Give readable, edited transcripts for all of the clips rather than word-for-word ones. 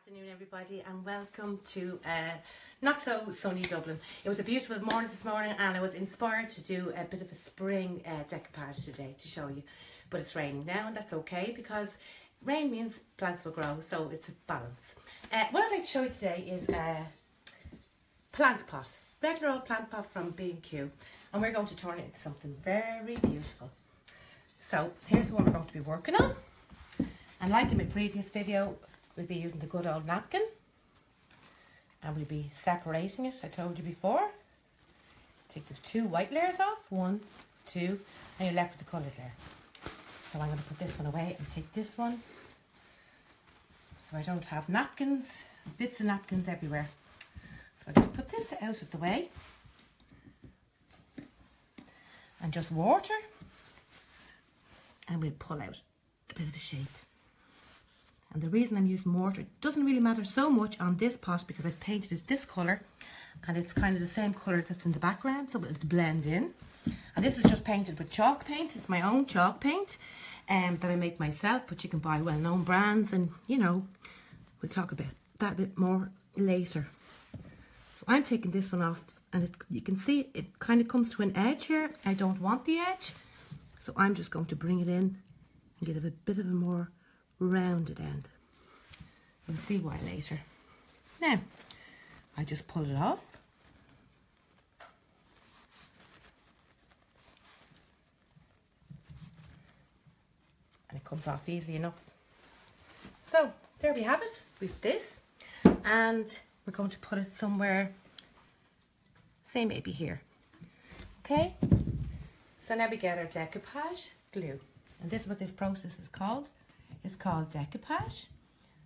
Afternoon everybody, and welcome to not so sunny Dublin. It was a beautiful morning this morning and I was inspired to do a bit of a spring decoupage today to show you, but it's raining now and that's okay because rain means plants will grow, so it's a balance. What I'd like to show you today is a plant pot, regular old plant pot from B&Q, and we're going to turn it into something very beautiful. So here's the one we're going to be working on, and like in my previous video, we'll be using the good old napkin and we'll be separating it. I told you before. Take the two white layers off, 1, 2, and you're left with the coloured layer. So I'm going to put this one away and take this one so I don't have napkins, bits of napkins everywhere. So I just put this out of the way and just water, and we'll pull out a bit of a shape. And the reason I'm using mortar, it doesn't really matter so much on this pot because I've painted it this colour and it's kind of the same colour that's in the background, so it'll blend in. And this is just painted with chalk paint. It's my own chalk paint that I make myself, but you can buy well-known brands, and you know, we'll talk about that a bit more later. So I'm taking this one off, and you can see it kind of comes to an edge here. I don't want the edge, so I'm just going to bring it in and give it a bit of a more rounded end. You'll see why later. Now I just pull it off, and it comes off easily enough. So there we have it. We've this, and we're going to put it somewhere, say maybe here. Okay, so now we get our decoupage glue, and this is what this process is called. It's called decoupage,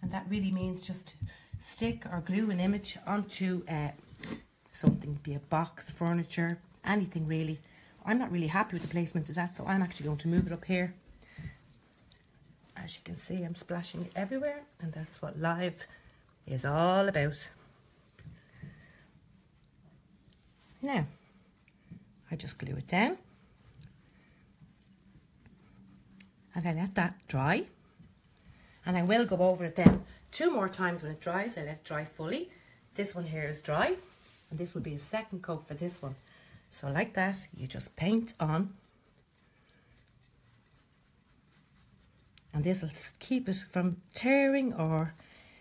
and that really means just to stick or glue an image onto something, be a box, furniture, anything really. I'm not really happy with the placement of that, so I'm actually going to move it up here. As you can see, I'm splashing it everywhere, and that's what live is all about. Now, I just glue it down, and I let that dry. And I will go over it then 2 more times when it dries. I let it dry fully. This one here is dry, and this will be a second coat for this one. So like that, you just paint on, and this will keep it from tearing or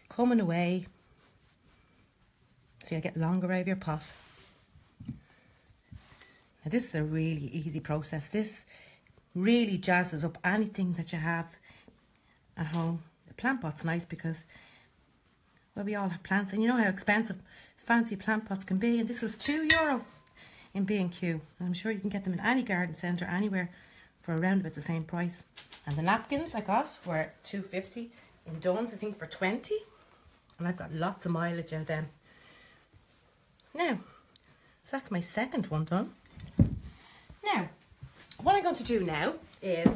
coming away, so you'll get longer out of your pot. Now this is a really easy process. This really jazzes up anything that you have at home. The plant pot's nice because, well, we all have plants, and you know how expensive fancy plant pots can be, and this was €2 in B&Q. I'm sure you can get them in any garden centre anywhere for around about the same price. And the napkins I got were $2.50 in Dunnes, I think, for 20, and I've got lots of mileage out of them. Now, so that's my second one done. Now, what I'm going to do now is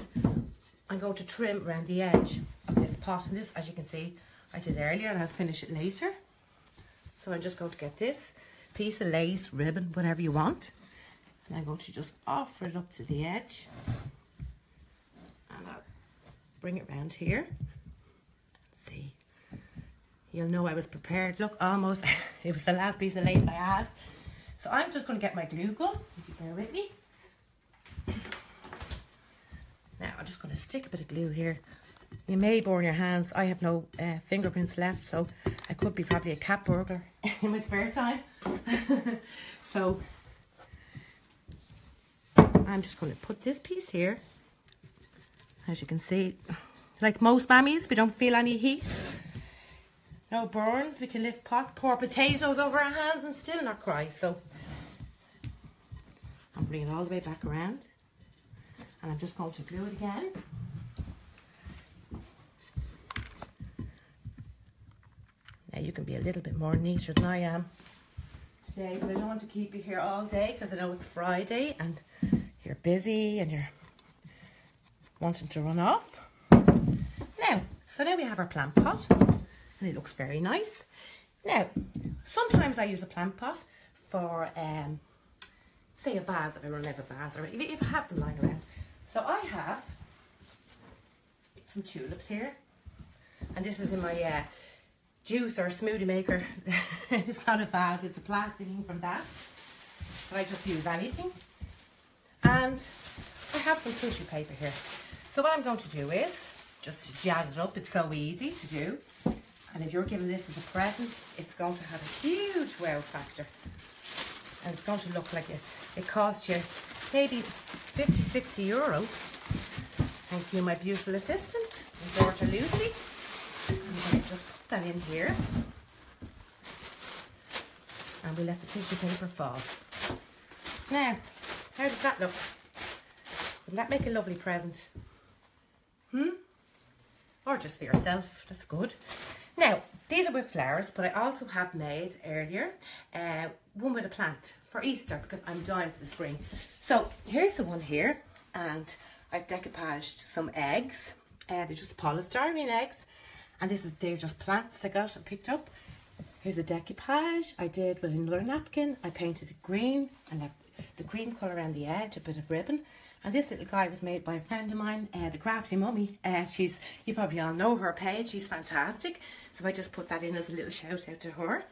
I'm going to trim around the edge of this pot, and this, as you can see, I did earlier and I'll finish it later. So I'm just going to get this piece of lace, ribbon, whatever you want, and I'm going to just offer it up to the edge, and I'll bring it round here. Let's see, you'll know I was prepared. Look, almost it was the last piece of lace I had. So I'm just going to get my glue gun, if you bear with me. Now I'm just going to stick a bit of glue here. You may burn your hands. I have no fingerprints left, so I could be probably a cat burglar in my spare time. So I'm just going to put this piece here. As you can see, like most mammies, we don't feel any heat. No burns. We can lift pour potatoes over our hands and still not cry. So I'm bringing it all the way back around. And I'm just going to glue it again. Now you can be a little bit more neater than I am today, but I don't want to keep you here all day because I know it's Friday and you're busy and you're wanting to run off. So now we have our plant pot, and it looks very nice. Now, sometimes I use a plant pot for, say, a vase, if I run out of a vase, or if I have them lying around. So I have some tulips here, and this is in my juice or smoothie maker. It's not a vase, it's a plastic thing from that. But I just use anything. And I have some tissue paper here. So what I'm going to do is just to jazz it up. It's so easy to do. And if you're giving this as a present, it's going to have a huge wow factor. And it's going to look like it cost you maybe 50, 60 euro. Thank you, my beautiful assistant, my daughter Lucy. I'm going to just put that in here. And we let the tissue paper fall. Now, how does that look? Wouldn't that make a lovely present? Or just for yourself, that's good. Now, these are with flowers, but I also have made earlier one with a plant for Easter because I'm dying for the spring. So here's the one here, and I've decoupaged some eggs. They're just polystyrene eggs, and they're just plants I got and picked up. Here's a decoupage I did with another napkin. I painted it green and left the cream colour around the edge, a bit of ribbon. And this little guy was made by a friend of mine, the Crafty Mummy. You probably all know her page. She's fantastic. So I just put that in as a little shout out to her.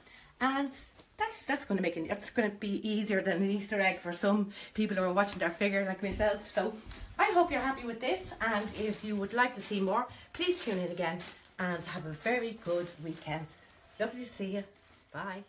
And that's going to make it's going to be easier than an Easter egg for some people who are watching their figure like myself. So I hope you're happy with this. And if you would like to see more, please tune in again and have a very good weekend. Lovely to see you. Bye.